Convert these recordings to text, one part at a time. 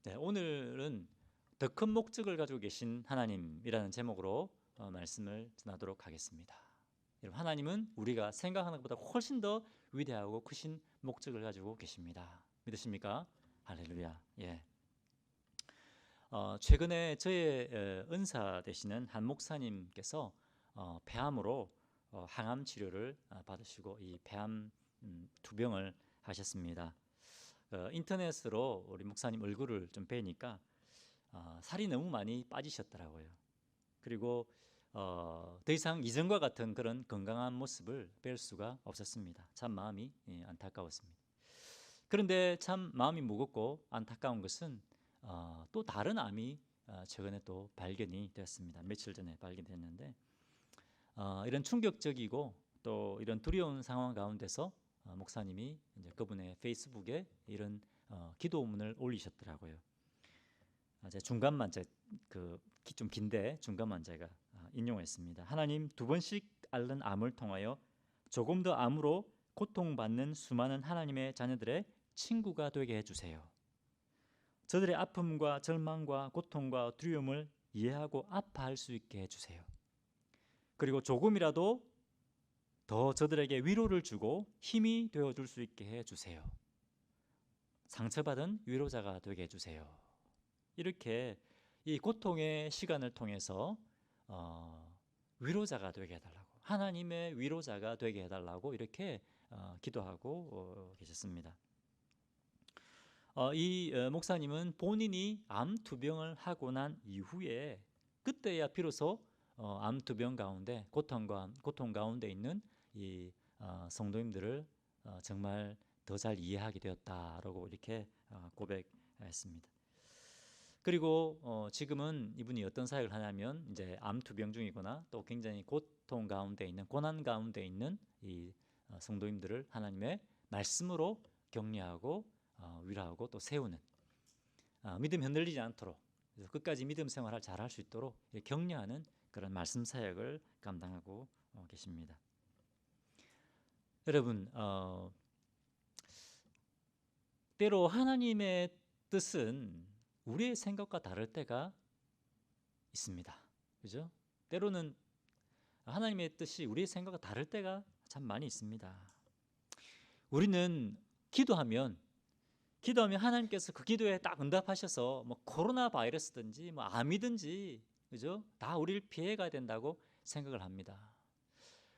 네, 오늘은 더 큰 목적을 가지고 계신 하나님이라는 제목으로 말씀을 전하도록 하겠습니다. 여러분, 하나님은 우리가 생각하는 것보다 훨씬 더 위대하고 크신 목적을 가지고 계십니다. 믿으십니까? 할렐루야. 예. 최근에 저의 은사 되시는 한 목사님께서 폐암으로 항암 치료를 받으시고 이 폐암 투병을 하셨습니다. 인터넷으로 우리 목사님 얼굴을 좀 뵈니까 살이 너무 많이 빠지셨더라고요. 그리고 더 이상 이전과 같은 그런 건강한 모습을 뵐 수가 없었습니다. 참 마음이 안타까웠습니다. 그런데 참 마음이 무겁고 안타까운 것은 또 다른 암이 최근에 또 발견이 되었습니다. 며칠 전에 발견됐는데 이런 충격적이고 또 이런 두려운 상황 가운데서 목사님이 이제 그분의 페이스북에 이런 기도문을 올리셨더라고요. 제 중간만 좀 긴데 중간만 제가 인용했습니다. 하나님, 2번씩 앓는 암을 통하여 조금 더 암으로 고통받는 수많은 하나님의 자녀들의 친구가 되게 해주세요. 저들의 아픔과 절망과 고통과 두려움을 이해하고 아파할 수 있게 해주세요. 그리고 조금이라도 더 저들에게 위로를 주고 힘이 되어줄 수 있게 해주세요. 상처받은 위로자가 되게 해주세요. 이렇게 이 고통의 시간을 통해서 위로자가 되게 해달라고, 하나님의 위로자가 되게 해달라고 이렇게 기도하고 계셨습니다. 이 목사님은 본인이 암 투병을 하고 난 이후에 그때야 비로소 암 투병 가운데 고통 가운데 있는 이 성도님들을 정말 더 잘 이해하게 되었다라고 이렇게 고백했습니다. 그리고 지금은 이분이 어떤 사역을 하냐면 이제 암 투병 중이거나 또 굉장히 고통 가운데 있는, 고난 가운데 있는 이 성도님들을 하나님의 말씀으로 격려하고 위로하고 또 세우는, 믿음 흔들리지 않도록, 그래서 끝까지 믿음 생활을 잘할 수 있도록 격려하는 그런 말씀 사역을 감당하고 계십니다. 여러분, 때로 하나님의 뜻은 우리의 생각과 다를 때가 있습니다. 그죠? 때로는 하나님의 뜻이 우리의 생각과 다를 때가 참 많이 있습니다. 우리는 기도하면 하나님께서 그 기도에 딱 응답하셔서 뭐 코로나 바이러스든지 뭐 암이든지, 그죠? 다 우리를 피해 가야 된다고 생각을 합니다.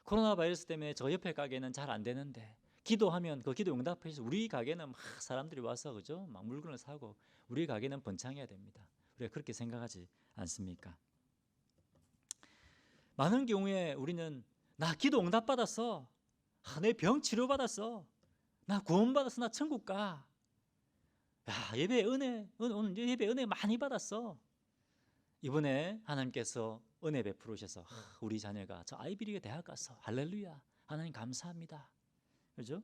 코로나 바이러스 때문에 저 옆에 가게는 잘 안 되는데 기도하면 그 기도 응답해서 우리 가게는 막 사람들이 와서, 그죠? 막 물건을 사고 우리 가게는 번창해야 됩니다. 우리가 그렇게 생각하지 않습니까? 많은 경우에 우리는 나 기도 응답 받았어, 내 병 치료 받았어, 나 구원 받았어, 나 천국 가, 야, 오늘 예배 은혜 많이 받았어. 이번에 하나님께서 은혜 베풀으셔서 우리 자녀가 저 아이비리그 대학 갔어. 할렐루야. 하나님 감사합니다. 그죠?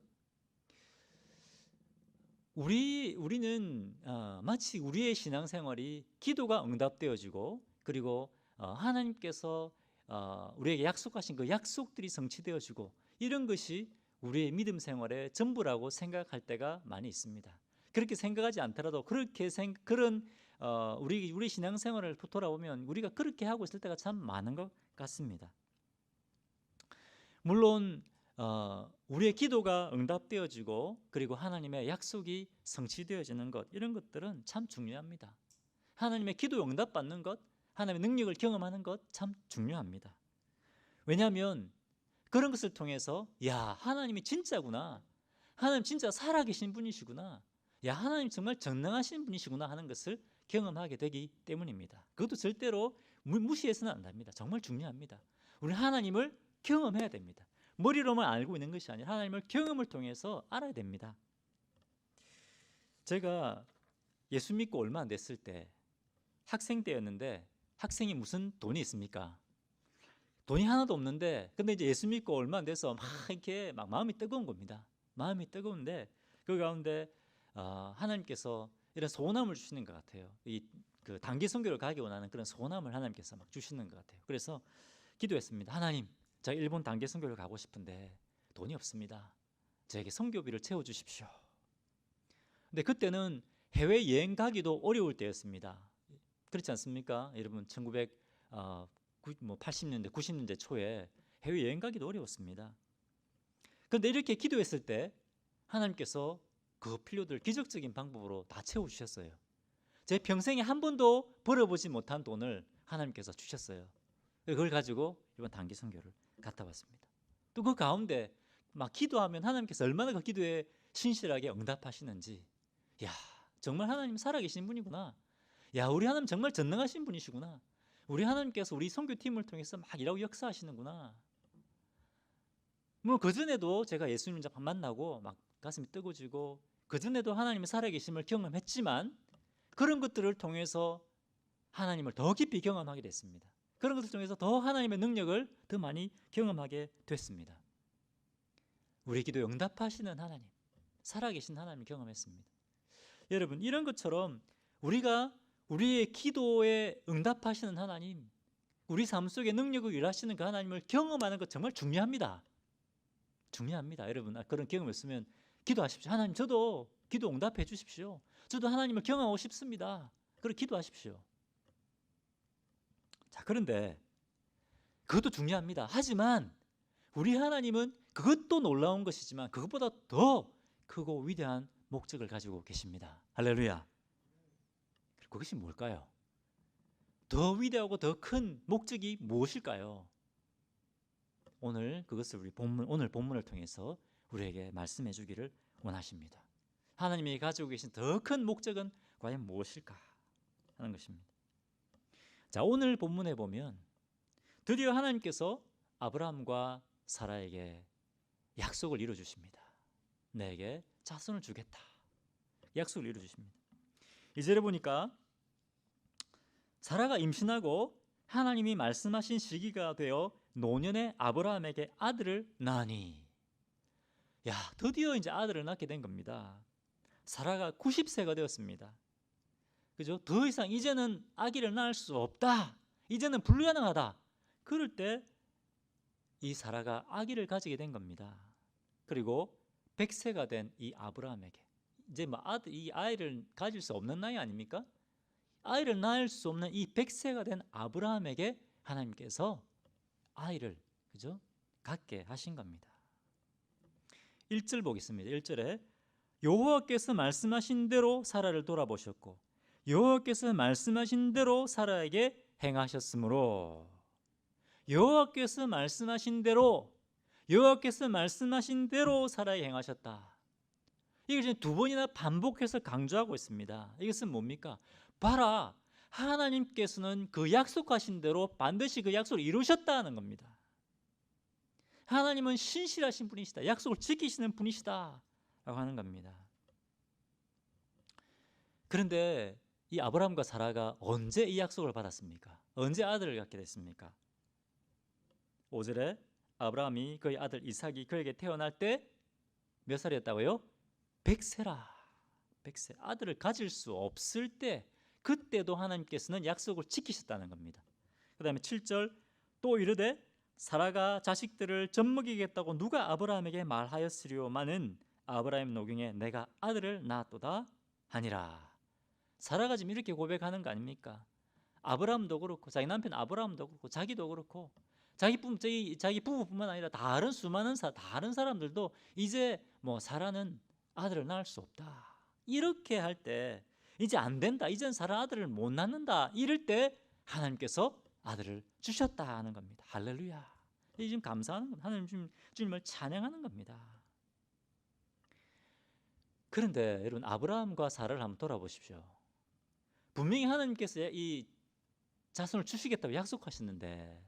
우리는 마치 우리의 신앙생활이 기도가 응답되어지고, 그리고 하나님께서 우리에게 약속하신 그 약속들이 성취되어지고, 이런 것이 우리의 믿음 생활의 전부라고 생각할 때가 많이 있습니다. 그렇게 생각하지 않더라도 그런 우리 신앙생활을 돌아보면 우리가 그렇게 하고 있을 때가 참 많은 것 같습니다. 물론 우리의 기도가 응답되어지고 그리고 하나님의 약속이 성취되어지는 것, 이런 것들은 참 중요합니다. 하나님의 기도 응답받는 것, 하나님의 능력을 경험하는 것 참 중요합니다. 왜냐하면 그런 것을 통해서 야, 하나님이 진짜구나, 하나님 진짜 살아계신 분이시구나, 야, 하나님 정말 전능하신 분이시구나 하는 것을 경험하게 되기 때문입니다. 그것도 절대로 무시해서는 안 됩니다. 정말 중요합니다. 우리는 하나님을 경험해야 됩니다. 머리로만 알고 있는 것이 아니라 하나님을 경험을 통해서 알아야 됩니다. 제가 예수 믿고 얼마 안 됐을 때 학생 때였는데, 학생이 무슨 돈이 있습니까? 돈이 하나도 없는데, 근데 이제 예수 믿고 얼마 안 돼서 막 이렇게 막 마음이 뜨거운 겁니다. 마음이 뜨거운데 그 가운데 하나님께서 이런 소원함을 주시는 것 같아요. 그 단기 선교를 가기 원하는 그런 소원함을 하나님께서 막 주시는 것 같아요. 그래서 기도했습니다. 하나님, 제가 일본 단기 선교를 가고 싶은데 돈이 없습니다. 저에게 선교비를 채워 주십시오. 근데 그때는 해외 여행 가기도 어려울 때였습니다. 그렇지 않습니까? 여러분 1980년대 90년대 초에 해외 여행 가기도 어려웠습니다. 그런데 이렇게 기도했을 때 하나님께서 그 필요들 기적적인 방법으로 다 채워주셨어요. 제 평생에 한 번도 벌어보지 못한 돈을 하나님께서 주셨어요. 그걸 가지고 이번 단기 선교를 갔다 왔습니다. 또 그 가운데 막 기도하면 하나님께서 얼마나 그 기도에 신실하게 응답하시는지, 야, 정말 하나님 살아계신 분이구나. 야, 우리 하나님 정말 전능하신 분이시구나. 우리 하나님께서 우리 선교팀을 통해서 막 일하고 역사하시는구나. 물론 그전에도 제가 예수님 만나고 막 가슴이 뜨거워지고 그전에도 하나님의 살아계심을 경험했지만 그런 것들을 통해서 하나님을 더 깊이 경험하게 됐습니다. 그런 것을 통해서 더 하나님의 능력을 더 많이 경험하게 됐습니다. 우리 기도에 응답하시는 하나님, 살아계신 하나님을 경험했습니다. 여러분, 이런 것처럼 우리가 우리의 기도에 응답하시는 하나님, 우리 삶 속에 능력을 일하시는 그 하나님을 경험하는 것 정말 중요합니다. 중요합니다. 여러분, 그런 경험이 있으면 기도하십시오. 하나님, 저도 기도 응답해 주십시오. 저도 하나님을 경험하고 싶습니다. 그렇게 기도하십시오. 자, 그런데 그것도 중요합니다. 하지만 우리 하나님은 그것도 놀라운 것이지만 그것보다 더 크고 위대한 목적을 가지고 계십니다. 할렐루야. 그것이 뭘까요? 더 위대하고 더 큰 목적이 무엇일까요? 오늘 그것을 오늘 본문을 통해서 우리에게 말씀해 주기를 원하십니다. 하나님이 가지고 계신 더 큰 목적은 과연 무엇일까 하는 것입니다. 자, 오늘 본문에 보면 드디어 하나님께서 아브라함과 사라에게 약속을 이루어 주십니다. 내게 자손을 주겠다. 약속을 이루어 주십니다. 2절에 보니까 사라가 임신하고 하나님이 말씀하신 시기가 되어 노년의 아브라함에게 아들을 낳으니, 야, 드디어 이제 아들을 낳게 된 겁니다. 사라가 90세가 되었습니다. 그죠? 더 이상 이제는 아기를 낳을 수 없다. 이제는 불가능하다. 그럴 때 이 사라가 아기를 가지게 된 겁니다. 그리고 100세가 된 이 아브라함에게 이제 이 아이를 가질 수 없는 나이 아닙니까? 아이를 낳을 수 없는 이 100세가 된 아브라함에게 하나님께서 아이를, 그죠? 갖게 하신 겁니다. 1절 보겠습니다. 1절에 여호와께서 말씀하신 대로 사라를 돌아보셨고 여호와께서 말씀하신 대로 사라에게 행하셨으므로, 여호와께서 말씀하신 대로 사라에게 행하셨다. 이걸 지금 두 번이나 반복해서 강조하고 있습니다. 이것은 뭡니까? 봐라, 하나님께서는 그 약속하신 대로 반드시 그 약속을 이루셨다는 겁니다. 하나님은 신실하신 분이시다. 약속을 지키시는 분이시다 라고 하는 겁니다. 그런데 이 아브라함과 사라가 언제 이 약속을 받았습니까? 언제 아들을 갖게 됐습니까? 5절에 아브라함이 그의 아들 이삭이 그에게 태어날 때 몇 살이었다고요? 100세라. 100세. 아들을 가질 수 없을 때, 그때도 하나님께서는 약속을 지키셨다는 겁니다. 그 다음에 7절, 또 이르되 사라가 자식들을 젖먹이겠다고 누가 아브라함에게 말하였으리오마는 아브라함 노경에 내가 아들을 낳았도다 하니라. 사라가 지금 이렇게 고백하는 거 아닙니까? 아브라함도 그렇고 자기 남편 아브라함도 그렇고 자기도 그렇고 자기 부부뿐만 아니라 다른 수많은 다른 사람들도 이제 사라는 아들을 낳을 수 없다. 이렇게 할 때 이제 안 된다. 이젠 사라 아들을 못 낳는다. 이럴 때 하나님께서 아들을 주셨다 하는 겁니다. 할렐루야. 이 지금 감사하는 겁니다. 하나님 주님을 찬양하는 겁니다. 그런데 여러분, 아브라함과 사라를 한번 돌아보십시오. 분명히 하나님께서 이 자손을 주시겠다고 약속하셨는데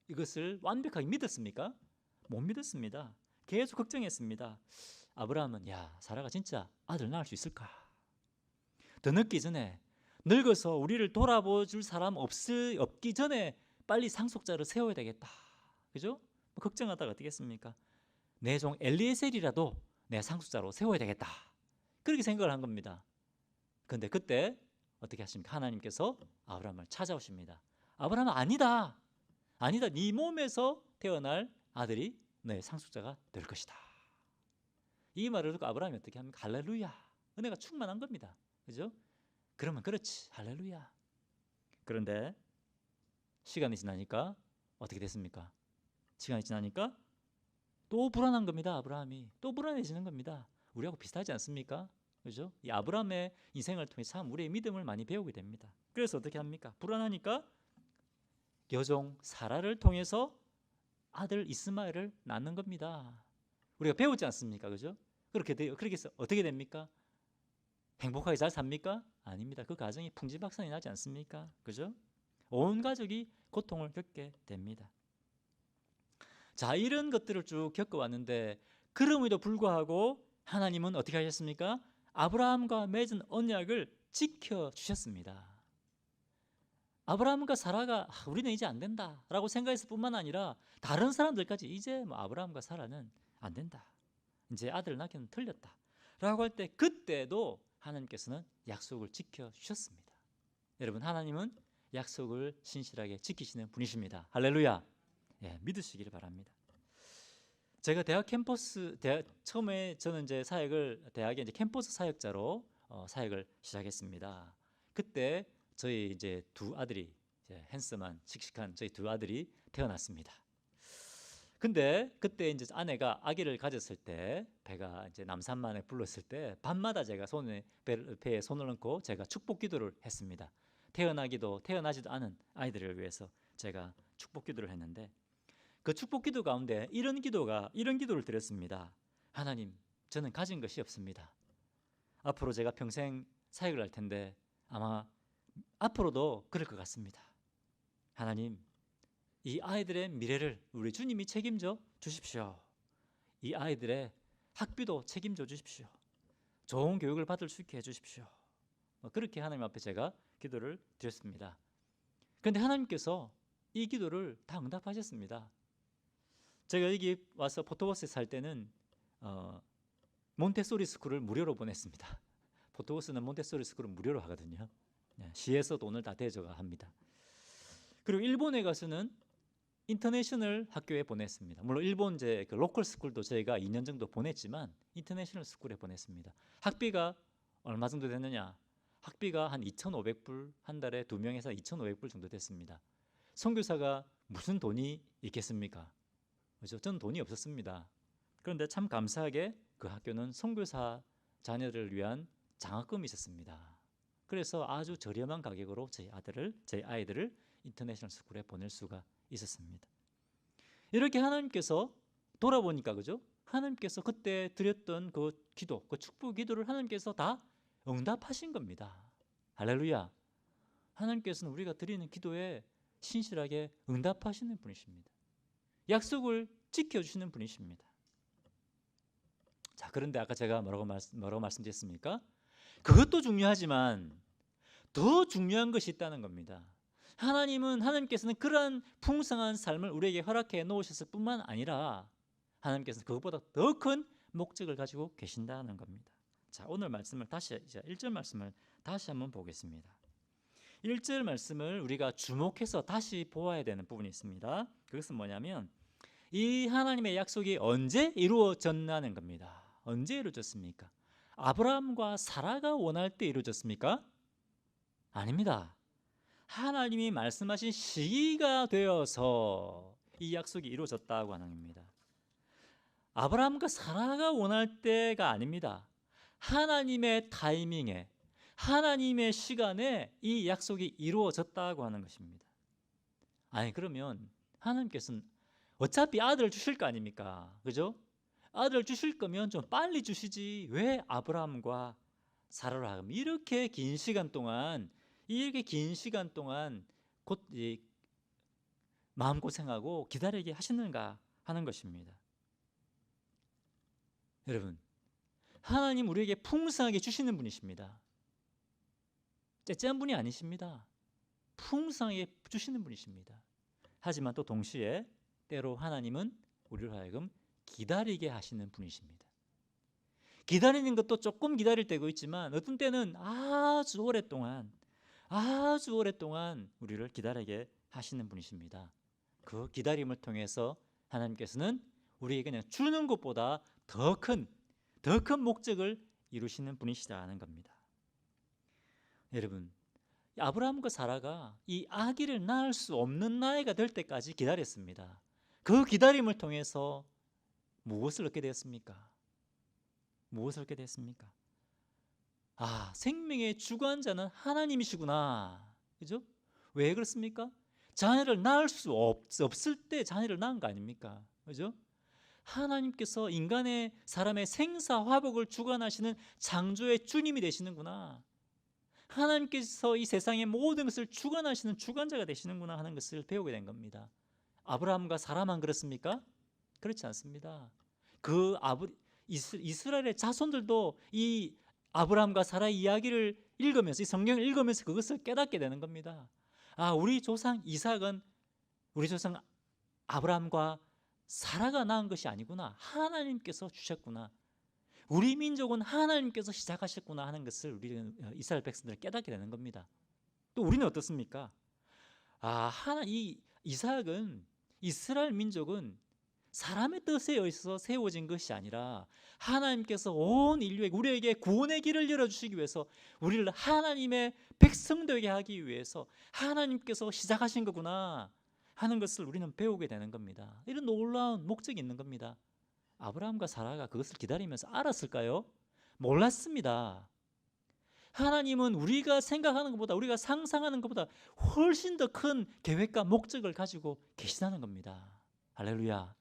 이것을 완벽하게 믿었습니까? 못 믿었습니다. 계속 걱정했습니다. 아브라함은 사라가 진짜 아들 낳을 수 있을까? 더 늦기 전에, 늙어서 우리를 돌아보줄 사람 없기 전에 빨리 상속자를 세워야 되겠다. 그죠? 걱정하다가 어떻게 했습니까? 내 종 엘리에셀이라도 내 상속자로 세워야 되겠다. 그렇게 생각을 한 겁니다. 그런데 그때 어떻게 하십니까? 하나님께서 아브라함을 찾아오십니다. 아브라함은 아니다. 네 몸에서 태어날 아들이 너의 상속자가 될 것이다. 이 말을 듣고 아브라함이 어떻게 합니까? 할렐루야. 은혜가 충만한 겁니다. 그죠? 그러면 그렇지, 할렐루야. 그런데 시간이 지나니까 어떻게 됐습니까? 시간이 지나니까 또 불안한 겁니다. 아브라함이 또 불안해지는 겁니다. 우리하고 비슷하지 않습니까? 그죠? 이 아브라함의 인생을 통해 참 우리의 믿음을 많이 배우게 됩니다. 그래서 어떻게 합니까? 불안하니까 여종 사라를 통해서 아들 이스마엘을 낳는 겁니다. 우리가 배우지 않습니까? 그죠? 그렇게 돼요. 그렇게 해서 어떻게 됩니까? 행복하게 잘 삽니까? 아닙니다. 그 가정이 풍지박산이 나지 않습니까? 그죠? 온 가족이 고통을 겪게 됩니다. 자, 이런 것들을 쭉 겪어왔는데 그럼에도 불구하고 하나님은 어떻게 하셨습니까? 아브라함과 맺은 언약을 지켜주셨습니다. 아브라함과 사라가 우리는 이제 안 된다라고 생각했을 뿐만 아니라 다른 사람들까지 이제 뭐 아브라함과 사라는 안 된다. 이제 아들을 낳기는 틀렸다. 라고 할 때 그때도 하나님께서는 약속을 지켜주셨습니다. 여러분, 하나님은 약속을 신실하게 지키시는 분이십니다. 할렐루야. 예, 믿으시기를 바랍니다. 제가 처음에 저는 이제 대학의 이제 캠퍼스 사역자로 사역을 시작했습니다. 그때 저희 이제 두 아들이 이제 핸섬한 씩씩한 저희 두 아들이 태어났습니다. 근데 그때 이제 아내가 아기를 가졌을 때 배가 이제 남산만에 불렀을 때 밤마다 제가 배에 손을 얹고 제가 축복 기도를 했습니다. 태어나지도 않은 아이들을 위해서 제가 축복 기도를 했는데 그 축복 기도 가운데 이런 기도를 드렸습니다. 하나님, 저는 가진 것이 없습니다. 앞으로 제가 평생 사역을 할 텐데 아마 앞으로도 그럴 것 같습니다. 하나님, 이 아이들의 미래를 우리 주님이 책임져 주십시오. 이 아이들의 학비도 책임져 주십시오. 좋은 교육을 받을 수 있게 해주십시오. 그렇게 하나님 앞에 제가 기도를 드렸습니다. 그런데 하나님께서 이 기도를 다 응답하셨습니다. 제가 여기 와서 포토버스에 살 때는 몬테소리 스쿨을 무료로 보냈습니다. 포토버스는 몬테소리 스쿨을 무료로 하거든요. 시에서 돈을 다 대줘가 합니다. 그리고 일본에 가서는 인터내셔널 학교에 보냈습니다. 물론 일본 그 로컬 스쿨도 저희가 2년 정도 보냈지만 인터내셔널 스쿨에 보냈습니다. 학비가 얼마 정도 됐느냐? 학비가 한 2,500불, 한 달에 2명에서 2,500불 정도 됐습니다. 선교사가 무슨 돈이 있겠습니까? 그렇죠? 저는 돈이 없었습니다. 그런데 참 감사하게 그 학교는 선교사 자녀를 위한 장학금이 있었습니다. 그래서 아주 저렴한 가격으로 저희 아이들을 인터내셔널 스쿨에 보낼 수가 있었습니다. 이렇게 하나님께서 돌아보니까 그죠? 하나님께서 그때 드렸던 그 기도, 그 축복 기도를 하나님께서 다 응답하신 겁니다. 할렐루야. 하나님께서는 우리가 드리는 기도에 신실하게 응답하시는 분이십니다. 약속을 지켜주시는 분이십니다. 자, 그런데 아까 제가 뭐라고 말씀드렸습니까? 그것도 중요하지만 더 중요한 것이 있다는 겁니다. 하나님께서는 그러한 풍성한 삶을 우리에게 허락해 놓으셨을 뿐만 아니라 하나님께서는 그것보다 더 큰 목적을 가지고 계신다는 겁니다. 자, 오늘 말씀을 이제 1절 말씀을 다시 한번 보겠습니다. 1절 말씀을 우리가 주목해서 다시 보아야 되는 부분이 있습니다. 그것은 뭐냐면 이 하나님의 약속이 언제 이루어졌나는 겁니다. 언제 이루어졌습니까? 아브라함과 사라가 원할 때 이루어졌습니까? 아닙니다. 하나님이 말씀하신 시기가 되어서 이 약속이 이루어졌다고 하는 겁니다. 아브라함과 사라가 원할 때가 아닙니다. 하나님의 타이밍에, 하나님의 시간에 이 약속이 이루어졌다고 하는 것입니다. 아니, 그러면 하나님께서는 어차피 아들을 주실 거 아닙니까? 그죠? 아들을 주실 거면 좀 빨리 주시지 왜 아브라함과 사라로 하면 이렇게 긴 시간 동안 곧 마음고생하고 기다리게 하시는가 하는 것입니다. 여러분, 하나님 우리에게 풍성하게 주시는 분이십니다. 째째한 분이 아니십니다. 풍성하게 주시는 분이십니다. 하지만 또 동시에 때로 하나님은 우리를 하여금 기다리게 하시는 분이십니다. 기다리는 것도 조금 기다릴 때도 있지만 어떤 때는 아주 오랫동안 우리를 기다리게 하시는 분이십니다. 그 기다림을 통해서 하나님께서는 우리에게 그냥 주는 것보다 더 큰 목적을 이루시는 분이시라는 겁니다. 여러분, 아브라함과 사라가 이 아기를 낳을 수 없는 나이가 될 때까지 기다렸습니다. 그 기다림을 통해서 무엇을 얻게 되었습니까? 무엇을 얻게 되었습니까? 생명의 주관자는 하나님이시구나. 그죠? 왜 그렇습니까? 자녀를 낳을 수 없을 때 자녀를 낳은 거 아닙니까? 그죠? 하나님께서 인간의 사람의 생사화복을 주관하시는 창조의 주님이 되시는구나. 하나님께서 이 세상의 모든 것을 주관하시는 주관자가 되시는구나 하는 것을 배우게 된 겁니다. 아브라함과 사라만 그렇습니까? 그렇지 않습니다. 이스라엘의 자손들도 이 아브라함과 사라의 이야기를 읽으면서, 이 성경을 읽으면서 그것을 깨닫게 되는 겁니다. 우리 조상 이삭은 우리 조상 아브라함과 사라가 낳은 것이 아니구나. 하나님께서 주셨구나. 우리 민족은 하나님께서 시작하셨구나 하는 것을 우리 이스라엘 백성들은 깨닫게 되는 겁니다. 또 우리는 어떻습니까? 이삭은, 이스라엘 민족은 사람의 뜻에 의해서 세워진 것이 아니라 하나님께서 온 인류에게, 우리에게 구원의 길을 열어주시기 위해서, 우리를 하나님의 백성 되게 하기 위해서 하나님께서 시작하신 거구나 하는 것을 우리는 배우게 되는 겁니다. 이런 놀라운 목적이 있는 겁니다. 아브라함과 사라가 그것을 기다리면서 알았을까요? 몰랐습니다. 하나님은 우리가 생각하는 것보다, 우리가 상상하는 것보다 훨씬 더 큰 계획과 목적을 가지고 계시다는 겁니다. 할렐루야.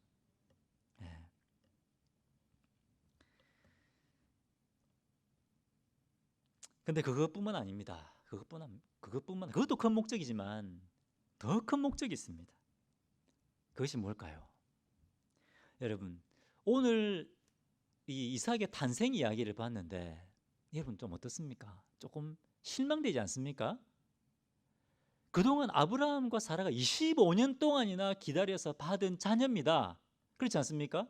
근데 그것뿐만 아닙니다. 그것도 큰 목적이지만 더 큰 목적이 있습니다. 그것이 뭘까요? 여러분, 오늘 이 이삭의 탄생 이야기를 봤는데 여러분 좀 어떻습니까? 조금 실망되지 않습니까? 그동안 아브라함과 사라가 25년 동안이나 기다려서 받은 자녀입니다. 그렇지 않습니까?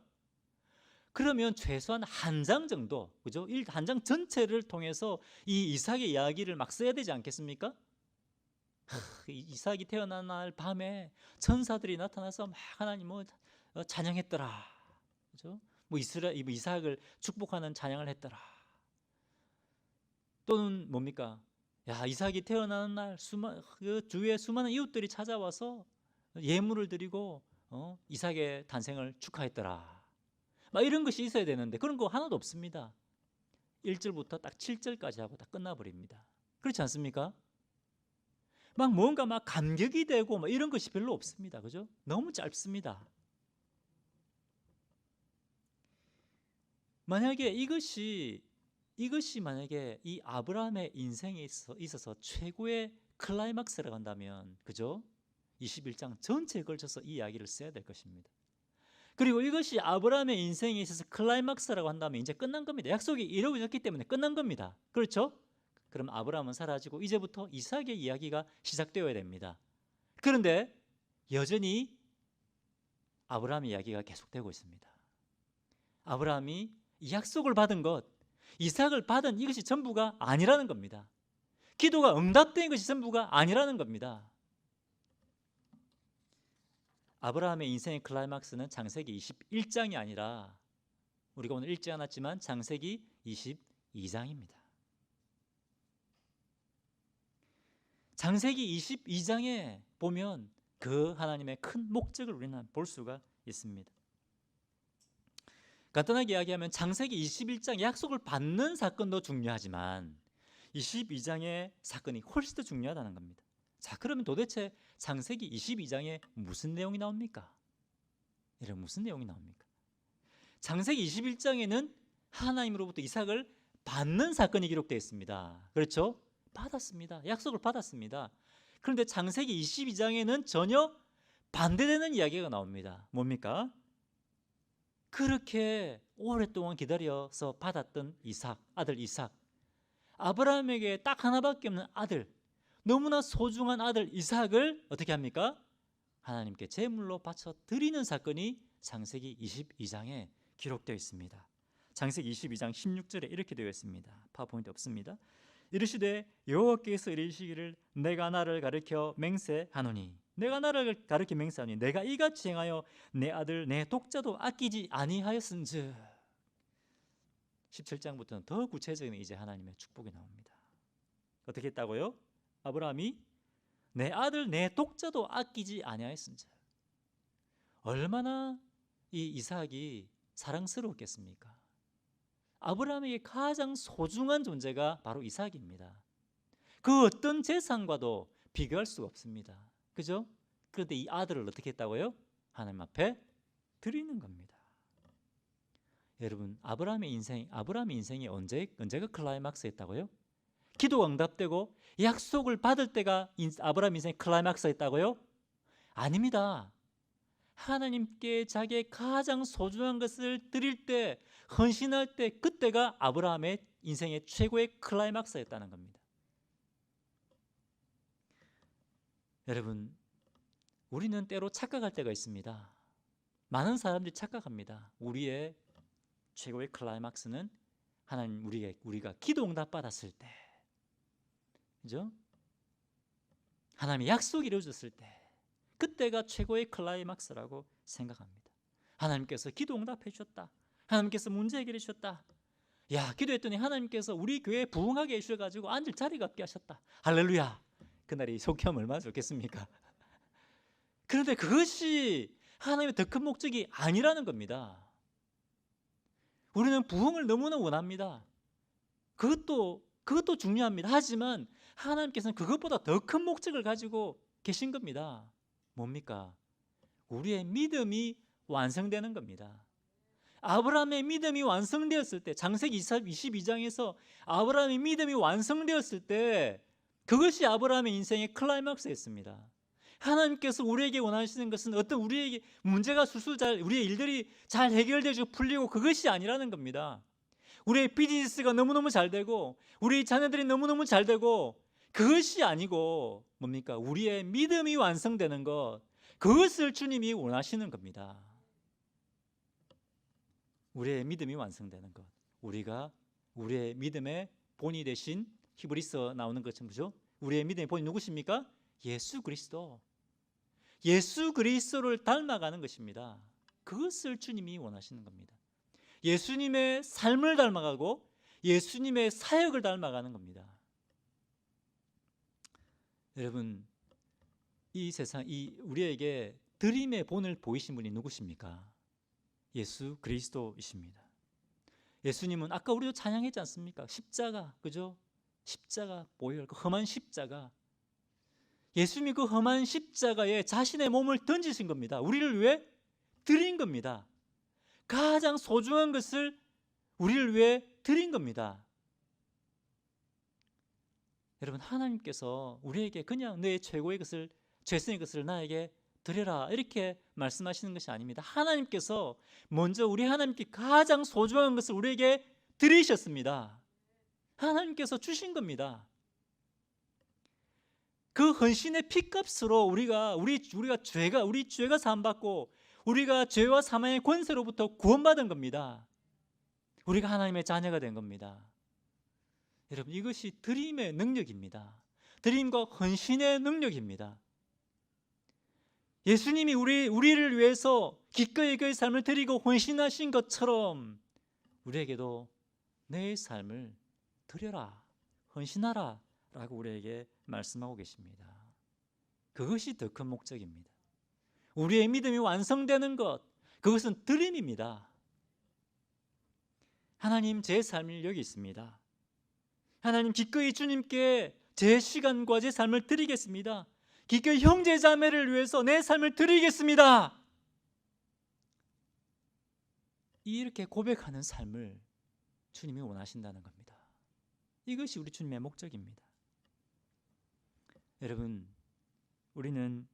그러면 최소한 한 장 정도, 그죠? 한 장 전체를 통해서 이 이삭의 이야기를 막 써야 되지 않겠습니까? 이삭이 태어난 날 밤에 천사들이 나타나서 막 하나님 찬양했더라. 그죠? 이삭을 축복하는 찬양을 했더라. 또는 뭡니까? 이삭이 태어나는 날 그 주위에 수많은 이웃들이 찾아와서 예물을 드리고 이삭의 탄생을 축하했더라. 막 이런 것이 있어야 되는데 그런 거 하나도 없습니다. 1절부터 딱 7절까지 하고 다 끝나버립니다. 그렇지 않습니까? 뭔가 감격이 되고 이런 것이 별로 없습니다. 그죠? 너무 짧습니다. 만약에 이것이 만약에 이 아브라함의 인생에 있어서 최고의 클라이막스라고 한다면, 그죠? 21장 전체에 걸쳐서 이 이야기를 써야 될 것입니다. 그리고 이것이 아브라함의 인생에 있어서 클라이막스라고 한다면 이제 끝난 겁니다. 약속이 이루어졌기 때문에 끝난 겁니다. 그렇죠? 그럼 아브라함은 사라지고 이제부터 이삭의 이야기가 시작되어야 됩니다. 그런데 여전히 아브라함의 이야기가 계속되고 있습니다. 아브라함이 이 약속을 받은 것, 이삭을 받은 이것이 전부가 아니라는 겁니다. 기도가 응답된 것이 전부가 아니라는 겁니다. 아브라함의 인생의 클라이막스는 창세기 21장이 아니라 우리가 오늘 읽지 않았지만 창세기 22장입니다. 창세기 22장에 보면 그 하나님의 큰 목적을 우리는 볼 수가 있습니다. 간단하게 이야기하면 창세기 21장 약속을 받는 사건도 중요하지만 22장의 사건이 훨씬 더 중요하다는 겁니다. 자, 그러면 도대체 창세기 22장에 무슨 내용이 나옵니까? 여러분, 무슨 내용이 나옵니까? 창세기 21장에는 하나님으로부터 이삭을 받는 사건이 기록되어 있습니다. 그렇죠? 받았습니다. 약속을 받았습니다. 그런데 창세기 22장에는 전혀 반대되는 이야기가 나옵니다. 뭡니까? 그렇게 오랫동안 기다려서 받았던 아들 이삭, 아브라함에게 딱 하나밖에 없는 아들, 너무나 소중한 아들 이삭을 어떻게 합니까? 하나님께 제물로 바쳐 드리는 사건이 창세기 22장에 기록되어 있습니다. 창세기 22장 16절에 이렇게 되어 있습니다. 파워포인트 없습니다. 이르시되 여호와께서 이르시기를 내가 나를 가르쳐 맹세하노니 내가 이같이 행하여 내 아들 내 독자도 아끼지 아니하였은즉. 17장부터는 더 구체적인 이제 하나님의 축복이 나옵니다. 어떻게 했다고요? 아브라함이 내 아들 내 독자도 아끼지 아니하였은즉. 얼마나 이 이삭이 사랑스러웠겠습니까? 아브라함에게 가장 소중한 존재가 바로 이삭입니다. 그 어떤 재산과도 비교할 수가 없습니다. 그죠? 그런데 이 아들을 어떻게 했다고요? 하나님 앞에 드리는 겁니다. 여러분, 아브라함의 인생이 언제가 클라이막스였다고요? 기도가 응답되고 약속을 받을 때가 아브라함 인생의 클라이막스였다고요? 아닙니다. 하나님께 자기의 가장 소중한 것을 드릴 때, 헌신할 때, 그때가 아브라함의 인생의 최고의 클라이막스였다는 겁니다. 여러분, 우리는 때로 착각할 때가 있습니다. 많은 사람들이 착각합니다. 우리의 최고의 클라이막스는 하나님 우리가 기도 응답 받았을 때, 그죠? 하나님의 약속이 이루어졌을 때, 그때가 최고의 클라이막스라고 생각합니다. 하나님께서 기도 응답해 주셨다. 하나님께서 문제 해결해 주셨다. 야, 기도했더니 하나님께서 우리 교회에 부흥하게 해주셔가지고 앉을 자리가 없게 하셨다. 할렐루야. 그날이 속회하면 얼마나 좋겠습니까? 그런데 그것이 하나님의 더 큰 목적이 아니라는 겁니다. 우리는 부흥을 너무나 원합니다. 그것도 중요합니다. 하지만 하나님께서는 그것보다 더 큰 목적을 가지고 계신 겁니다. 뭡니까? 우리의 믿음이 완성되는 겁니다. 아브라함의 믿음이 완성되었을 때, 창세기 22장에서 아브라함의 믿음이 완성되었을 때, 그것이 아브라함의 인생의 클라이막스였습니다. 하나님께서 우리에게 원하시는 것은 어떤 우리에게 문제가 우리의 일들이 잘 해결되고 풀리고 그것이 아니라는 겁니다. 우리의 비즈니스가 너무너무 잘 되고 우리 자녀들이 너무너무 잘 되고 그것이 아니고 뭡니까? 우리의 믿음이 완성되는 것, 그것을 주님이 원하시는 겁니다. 우리의 믿음이 완성되는 것, 우리의 믿음의 본이 되신, 히브리서 나오는 것처럼, 그죠? 우리의 믿음의 본이 누구십니까? 예수 그리스도. 예수 그리스도를 닮아가는 것입니다. 그것을 주님이 원하시는 겁니다. 예수님의 삶을 닮아가고 예수님의 사역을 닮아가는 겁니다. 여러분, 이 세상, 우리에게 드림의 본을 보이신 분이 누구십니까? 예수 그리스도이십니다. 예수님은 아까 우리도 찬양했지 않습니까? 십자가, 그죠? 십자가 보혈, 그 험한 십자가. 예수님이 그 험한 십자가에 자신의 몸을 던지신 겁니다. 우리를 위해 드린 겁니다. 가장 소중한 것을 우리를 위해 드린 겁니다. 여러분, 하나님께서 우리에게 그냥 내 최고의 것을, 최선의 것을 나에게 드려라 이렇게 말씀하시는 것이 아닙니다. 하나님께서 먼저 하나님께 가장 소중한 것을 우리에게 드리셨습니다. 하나님께서 주신 겁니다. 그 헌신의 피값으로 우리 죄가 사함받고 우리가 죄와 사망의 권세로부터 구원받은 겁니다. 우리가 하나님의 자녀가 된 겁니다. 여러분, 이것이 드림의 능력입니다. 드림과 헌신의 능력입니다. 예수님이 우리를 위해서 기꺼이 그의 삶을 드리고 헌신하신 것처럼 우리에게도 내 삶을 드려라, 헌신하라 라고 우리에게 말씀하고 계십니다. 그것이 더 큰 목적입니다. 우리의 믿음이 완성되는 것, 그것은 드림입니다. 하나님, 제 삶이 여기 있습니다. 하나님, 기꺼이 주님께 제 시간과 제 삶을 드리겠습니다. 기꺼이 형제 자매를 위해서 내 삶을 드리겠습니다. 이렇게 고백하는 삶을 주님이 원하신다는 겁니다. 이것이 우리 주님의 목적입니다. 여러분, 우리는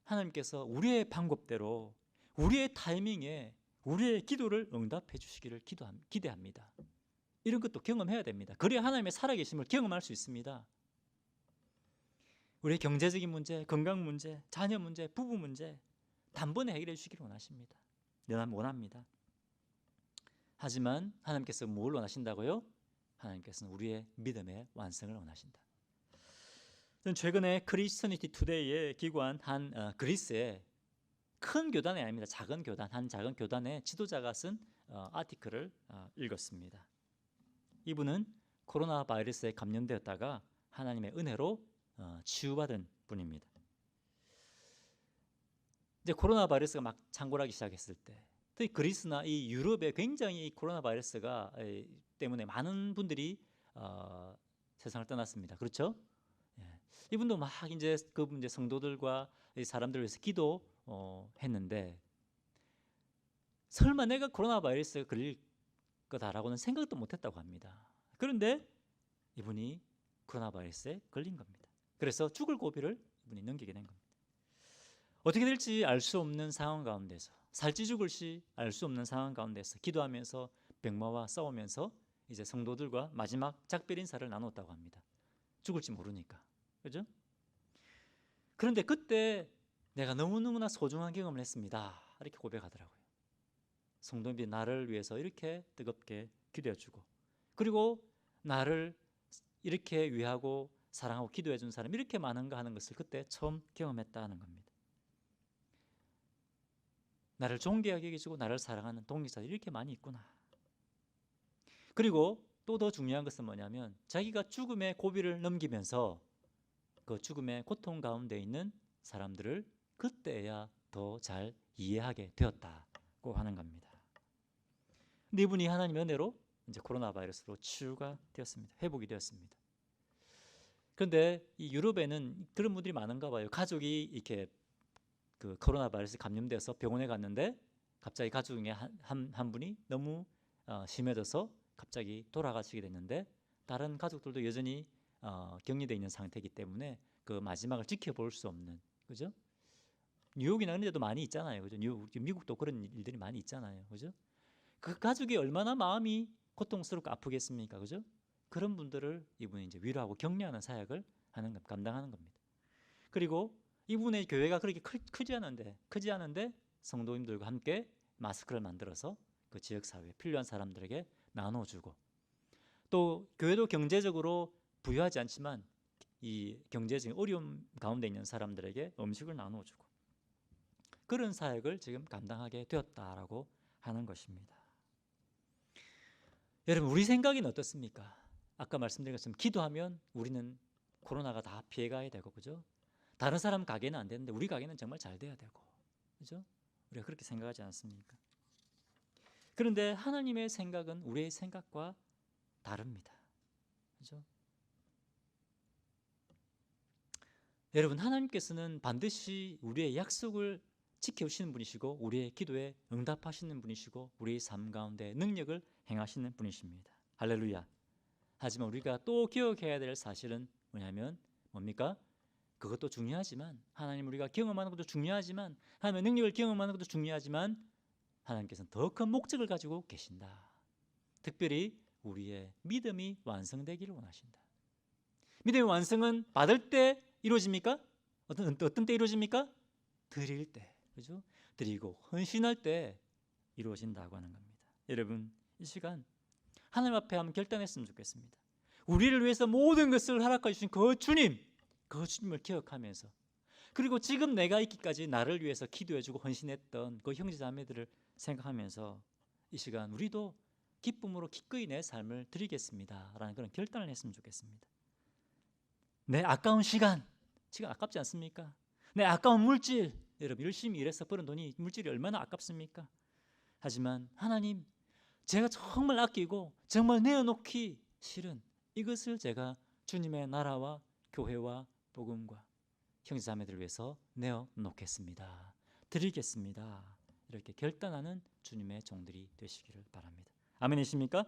하나님께서 우리의 방법대로 우리의 타이밍에 우리의 기도를 응답해 주시기를 기대합니다. 이런 것도 경험해야 됩니다. 그래야 하나님의 살아계심을 경험할 수 있습니다. 우리의 경제적인 문제, 건강 문제, 자녀 문제, 부부 문제 단번에 해결해 주시기를 원합니다. 하지만 하나님께서 뭘 원하신다고요? 하나님께서는 우리의 믿음의 완성을 원하신다. 저는 최근에 크리스천니티 투데이에 기고한 한 그리스의 큰 교단이 아닙니다. 작은 교단의 지도자가 쓴 아티클을 읽었습니다. 이분은 코로나 바이러스에 감염되었다가 하나님의 은혜로 치유받은 분입니다. 이제 코로나 바이러스가 막 창궐하기 시작했을 때, 특히 그리스나 이 유럽에 굉장히 이 코로나 바이러스가 때문에 많은 분들이 세상을 떠났습니다. 그렇죠? 예. 이분도 막 이제 성도들과 이 사람들을 위해서 기도했는데, 설마 내가 코로나 바이러스에 걸릴 거다라고는 생각도 못했다고 합니다. 그런데 이분이 코로나 바이러스에 걸린 겁니다. 그래서 죽을 고비를 이분이 넘기게 된 겁니다. 어떻게 될지 알 수 없는 상황 가운데서, 살지 죽을지 알 수 없는 상황 가운데서 기도하면서 병마와 싸우면서 이제 성도들과 마지막 작별 인사를 나눴다고 합니다. 죽을지 모르니까. 그죠? 그런데 그때 내가 너무너무나 소중한 경험을 했습니다. 이렇게 고백하더라고요. 성도님들이 나를 위해서 이렇게 뜨겁게 기도해주고, 그리고 나를 이렇게 위하고 사랑하고 기도해준 사람이 이렇게 많은가 하는 것을 그때 처음 경험했다는 겁니다. 나를 존귀하게 여기시고 나를 사랑하는 동역자들이 이렇게 많이 있구나. 그리고 또 더 중요한 것은 뭐냐면, 자기가 죽음의 고비를 넘기면서 그 죽음의 고통 가운데 있는 사람들을 그때야 더 잘 이해하게 되었다고 하는 겁니다. 근데 이분이 하나님의 은혜로 이제 코로나 바이러스로 치유가 되었습니다. 회복이 되었습니다. 그런데 이 유럽에는 그런 분들이 많은가 봐요. 가족이 이렇게 그 코로나 바이러스 감염돼서 병원에 갔는데 갑자기 가족 중에 한 분이 너무 심해져서 갑자기 돌아가시게 됐는데, 다른 가족들도 여전히 격리되어 있는 상태이기 때문에 그 마지막을 지켜볼 수 없는, 그죠? 뉴욕이나 이런 데도 많이 있잖아요. 그죠? 미국도 그런 일들이 많이 있잖아요. 그죠? 그 가족이 얼마나 마음이 고통스럽고 아프겠습니까? 그죠? 그런 분들을 이분이 이제 위로하고 격려하는 사역을 감당하는 겁니다. 그리고 이분의 교회가 그렇게 크지 않은데 성도님들과 함께 마스크를 만들어서 그 지역 사회에 필요한 사람들에게 나눠주고, 또 교회도 경제적으로 부유하지 않지만 이 경제적인 어려움 가운데 있는 사람들에게 음식을 나눠주고, 그런 사역을 지금 감당하게 되었다라고 하는 것입니다. 여러분, 우리 생각은 어떻습니까? 아까 말씀드린 것처럼 기도하면 우리는 코로나가 다 피해가야 되고, 그죠? 다른 사람 가게는 안 되는데 우리 가게는 정말 잘 돼야 되고, 그죠? 우리가 그렇게 생각하지 않습니까? 그런데 하나님의 생각은 우리의 생각과 다릅니다. 그죠? 여러분, 하나님께서는 반드시 우리의 약속을 지켜주시는 분이시고, 우리의 기도에 응답하시는 분이시고, 우리의 삶 가운데 능력을 행하시는 분이십니다. 할렐루야. 하지만 우리가 또 기억해야 될 사실은 뭐냐면 뭡니까? 그것도 중요하지만, 하나님 우리가 경험하는 것도 중요하지만, 하나님의 능력을 경험하는 것도 중요하지만, 하나님께서는 더 큰 목적을 가지고 계신다. 특별히 우리의 믿음이 완성되기를 원하신다. 믿음의 완성은 받을 때 이루어집니까? 어떤 때 이루어집니까? 드릴 때, 그죠? 드리고 헌신할 때 이루어진다고 하는 겁니다. 여러분, 이 시간 하나님 앞에 한번 결단했으면 좋겠습니다. 우리를 위해서 모든 것을 허락해 주신 그 주님을 기억하면서, 그리고 지금 내가 있기까지 나를 위해서 기도해주고 헌신했던 그 형제자매들을 생각하면서 이 시간 우리도 기쁨으로 기꺼이 내 삶을 드리겠습니다 라는 그런 결단을 했으면 좋겠습니다. 내 아까운 시간 아깝지 않습니까? 내 아까운 물질, 여러분 열심히 일해서 벌은 돈이, 물질이 얼마나 아깝습니까? 하지만 하나님, 제가 정말 아끼고 정말 내어놓기 싫은 이것을 제가 주님의 나라와 교회와 복음과 형제자매들을 위해서 내어놓겠습니다, 드리겠습니다, 이렇게 결단하는 주님의 종들이 되시기를 바랍니다. 아멘이십니까?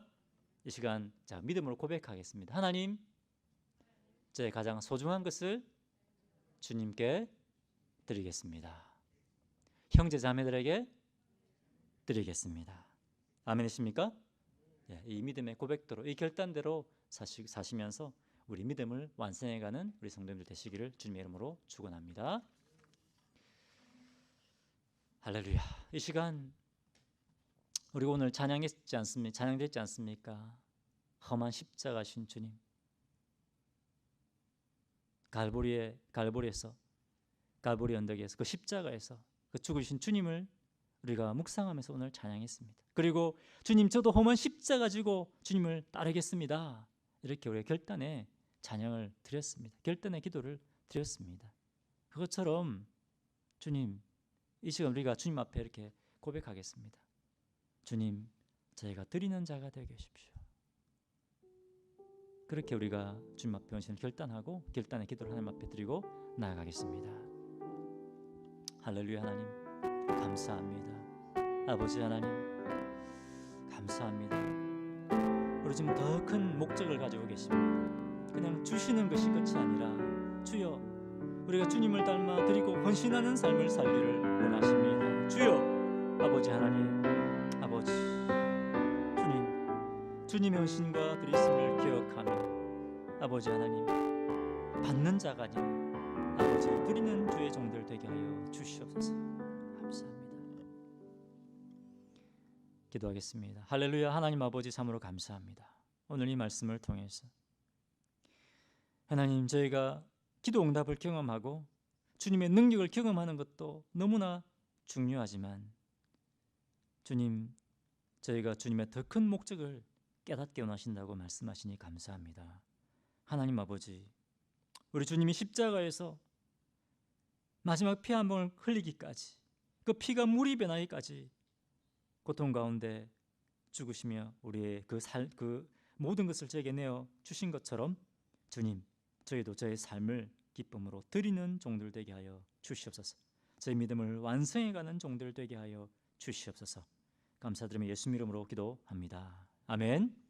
이 시간 자 믿음으로 고백하겠습니다. 하나님, 제 가장 소중한 것을 주님께 드리겠습니다. 형제자매들에게 드리겠습니다. 아멘이십니까? 이 믿음의 고백대로, 이 결단대로 사시면서 우리 믿음을 완성해가는 우리 성도님들 되시기를 주님의 이름으로 축원합니다. 할렐루야. 이 시간 우리 오늘 찬양했지 않습니까? 험한 십자가신 주님, 갈보리에서, 갈보리 언덕에서, 그 십자가에서 그 죽으신 주님을 우리가 묵상하면서 오늘 찬양했습니다. 그리고 주님, 저도 험한 십자가 지고 주님을 따르겠습니다, 이렇게 우리가 결단의 찬양을 드렸습니다. 결단의 기도를 드렸습니다. 그것처럼 주님, 이 시간 우리가 주님 앞에 이렇게 고백하겠습니다. 주님, 저희가 드리는 자가 되게 하십시오. 그렇게 우리가 주님 앞에 온신을 결단하고 결단의 기도를 하나님 앞에 드리고 나아가겠습니다. 할렐루야. 하나님 감사합니다. 아버지 하나님 감사합니다. 우리 지금 더 큰 목적을 가지고 계십니다. 그냥 주시는 것이 끝이 아니라 주여, 우리가 주님을 닮아 드리고 헌신하는 삶을 살기를 원하십니다. 주여, 아버지 하나님, 아버지 주님의 헌신과 드리심을 기억하며 아버지 하나님, 받는 자가 아니라 아버지 드리는 주의 종들 되게 하여 주시옵소서. 감사합니다. 기도하겠습니다. 할렐루야. 하나님 아버지 참으로 감사합니다. 오늘 이 말씀을 통해서 하나님, 저희가 기도 응답을 경험하고 주님의 능력을 경험하는 것도 너무나 중요하지만 주님, 저희가 주님의 더 큰 목적을 깨닫게 원하신다고 말씀하시니 감사합니다. 하나님 아버지, 우리 주님이 십자가에서 마지막 피 한 방울 흘리기까지, 그 피가 물이 변하기까지 고통 가운데 죽으시며 우리의 그 모든 것을 저에게 내어 주신 것처럼 주님, 저희도 저의 삶을 기쁨으로 드리는 종들 되게 하여 주시옵소서. 저희 믿음을 완성해가는 종들 되게 하여 주시옵소서. 감사드리며 예수 이름으로 기도합니다. 아멘.